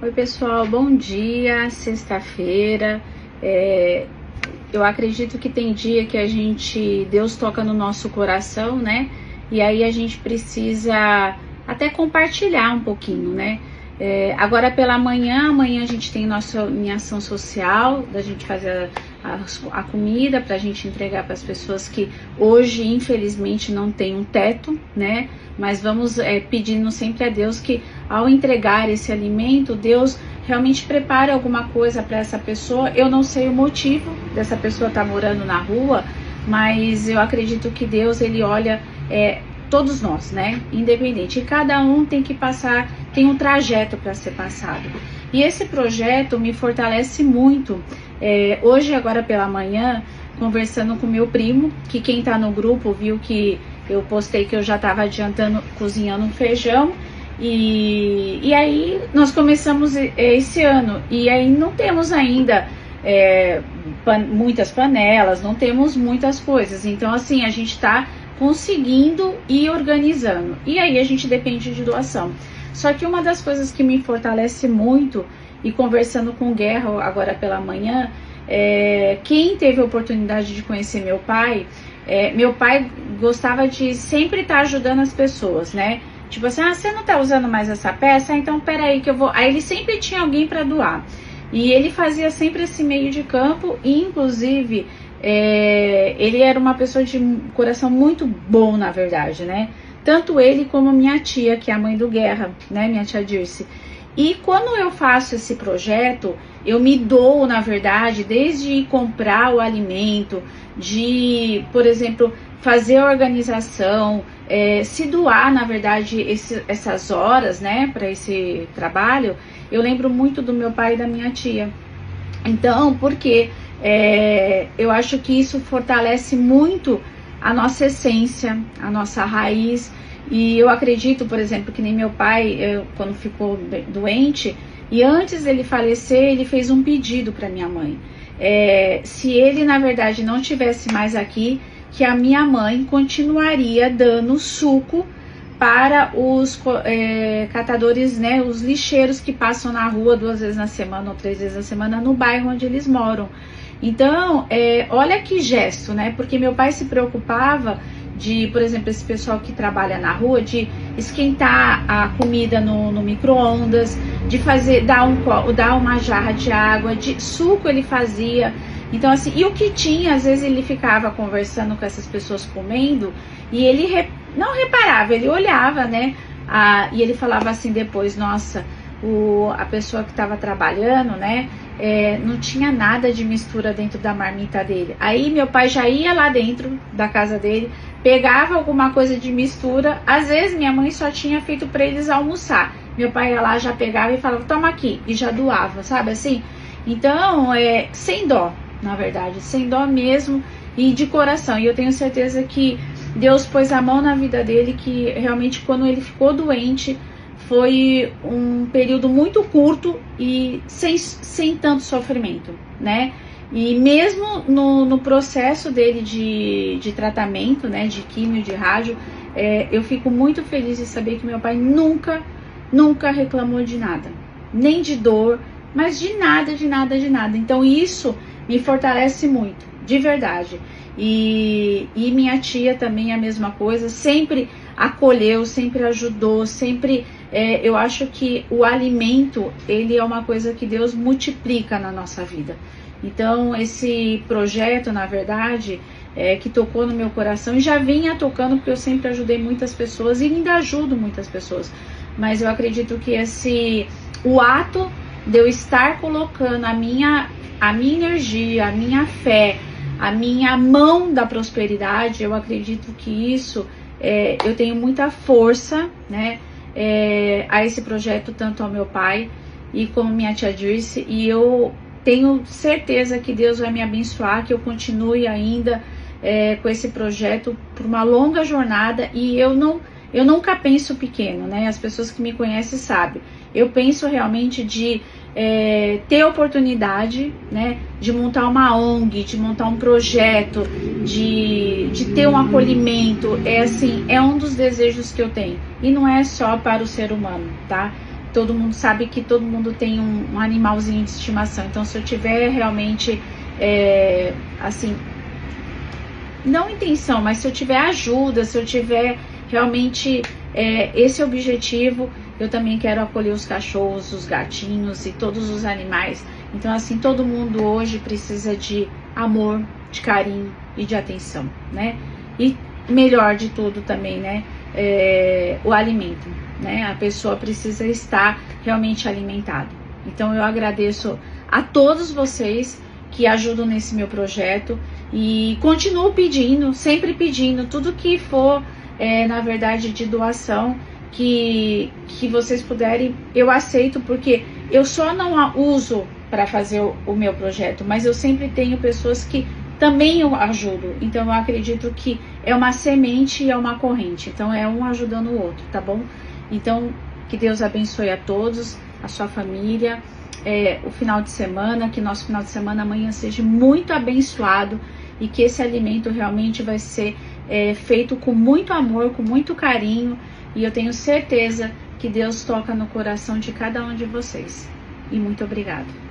Oi pessoal, bom dia, sexta-feira. Eu acredito que tem dia que Deus toca no nosso coração, né? E aí a gente precisa até compartilhar um pouquinho, né? Agora pela manhã, amanhã a gente tem minha ação social, da gente fazer a comida para a gente entregar para as pessoas que hoje infelizmente não tem um teto, né? Mas vamos pedindo sempre a Deus que ao entregar esse alimento, Deus realmente prepare alguma coisa para essa pessoa. Eu não sei o motivo dessa pessoa estar morando na rua, mas eu acredito que Deus, ele olha todos nós, né? Independente. E cada um tem que passar, tem um trajeto para ser passado. E esse projeto me fortalece muito. Hoje, agora pela manhã, conversando com meu primo, que quem tá no grupo viu que eu postei que eu já estava adiantando, cozinhando um feijão. E aí nós começamos esse ano. E aí não temos ainda muitas panelas, não temos muitas coisas. Então, assim, a gente tá conseguindo ir organizando. E aí a gente depende de doação. Só que uma das coisas que me fortalece muito, e conversando com o Guerra agora pela manhã, quem teve a oportunidade de conhecer meu pai gostava de sempre estar ajudando as pessoas, né? Tipo assim, você não tá usando mais essa peça? Então peraí que eu vou... Aí ele sempre tinha alguém para doar. E ele fazia sempre esse meio de campo, e inclusive... ele era uma pessoa de coração muito bom, na verdade, né? Tanto ele como minha tia, que é a mãe do Guerra, né? Minha tia Dirce. E quando eu faço esse projeto, eu me dou, na verdade, desde ir comprar o alimento, de, por exemplo, fazer a organização, se doar, na verdade, essas horas, né? Para esse trabalho, eu lembro muito do meu pai e da minha tia. Então, porque eu acho que isso fortalece muito a nossa essência, a nossa raiz. E eu acredito, por exemplo, que nem meu pai, quando ficou doente, e antes dele falecer, ele fez um pedido para minha mãe. Se ele, na verdade, não tivesse mais aqui, que a minha mãe continuaria dando suco para os catadores, né, os lixeiros que passam na rua 2 vezes na semana ou 3 vezes na semana no bairro onde eles moram. Então, olha que gesto, né? Porque meu pai se preocupava de, por exemplo, esse pessoal que trabalha na rua, de esquentar a comida no micro-ondas, de dar uma jarra de água, de suco ele fazia. Então, assim, e o que tinha, às vezes ele ficava conversando com essas pessoas comendo, e ele não reparava, ele olhava, né? E ele falava assim depois, nossa, a pessoa que estava trabalhando, né? Não tinha nada de mistura dentro da marmita dele. Aí meu pai já ia lá dentro da casa dele, pegava alguma coisa de mistura. Às vezes minha mãe só tinha feito para eles almoçar. Meu pai ia lá, já pegava e falava, toma aqui, e já doava, sabe assim? Então, sem dó, na verdade, sem dó mesmo e de coração. E eu tenho certeza que Deus pôs a mão na vida dele, que realmente quando ele ficou doente, foi um período muito curto e sem tanto sofrimento, né? E mesmo no processo dele de tratamento, né, de químio, de rádio, eu fico muito feliz de saber que meu pai nunca reclamou de nada, nem de dor, mas de nada, de nada, de nada. Então isso me fortalece muito, de verdade. E minha tia também a mesma coisa, sempre acolheu, sempre ajudou, sempre... eu acho que o alimento, ele é uma coisa que Deus multiplica na nossa vida. Então, esse projeto, na verdade, que tocou no meu coração, e já vinha tocando, porque eu sempre ajudei muitas pessoas, e ainda ajudo muitas pessoas. Mas eu acredito que o ato de eu estar colocando a minha energia, a minha fé, a minha mão da prosperidade, eu acredito que isso... eu tenho muita força, né, a esse projeto, tanto ao meu pai e como minha tia Dirce, e eu tenho certeza que Deus vai me abençoar, que eu continue ainda com esse projeto por uma longa jornada. E eu nunca penso pequeno, né? As pessoas que me conhecem sabem. Eu penso realmente de ter oportunidade, né, de montar uma ONG, de montar um projeto, de ter um acolhimento. É um dos desejos que eu tenho. E não é só para o ser humano, tá? todo mundo sabe que todo mundo tem um animalzinho de estimação. Então, se eu tiver realmente, assim, não intenção, mas se eu tiver ajuda, se eu tiver realmente esse objetivo, eu também quero acolher os cachorros, os gatinhos e todos os animais. Então, assim, todo mundo hoje precisa de amor, de carinho e de atenção, né? E melhor de tudo também, né? O alimento, né? A pessoa precisa estar realmente alimentada. Então, eu agradeço a todos vocês que ajudam nesse meu projeto e continuo pedindo, sempre pedindo, tudo que for, na verdade, de doação, que vocês puderem, eu aceito, porque eu só não uso para fazer o meu projeto, mas eu sempre tenho pessoas que também eu ajudo. Então eu acredito que é uma semente e é uma corrente, então é um ajudando o outro, tá bom? Então que Deus abençoe a todos, a sua família, o final de semana, que nosso final de semana amanhã seja muito abençoado e que esse alimento realmente vai ser feito com muito amor, com muito carinho, e eu tenho certeza que Deus toca no coração de cada um de vocês. E muito obrigada.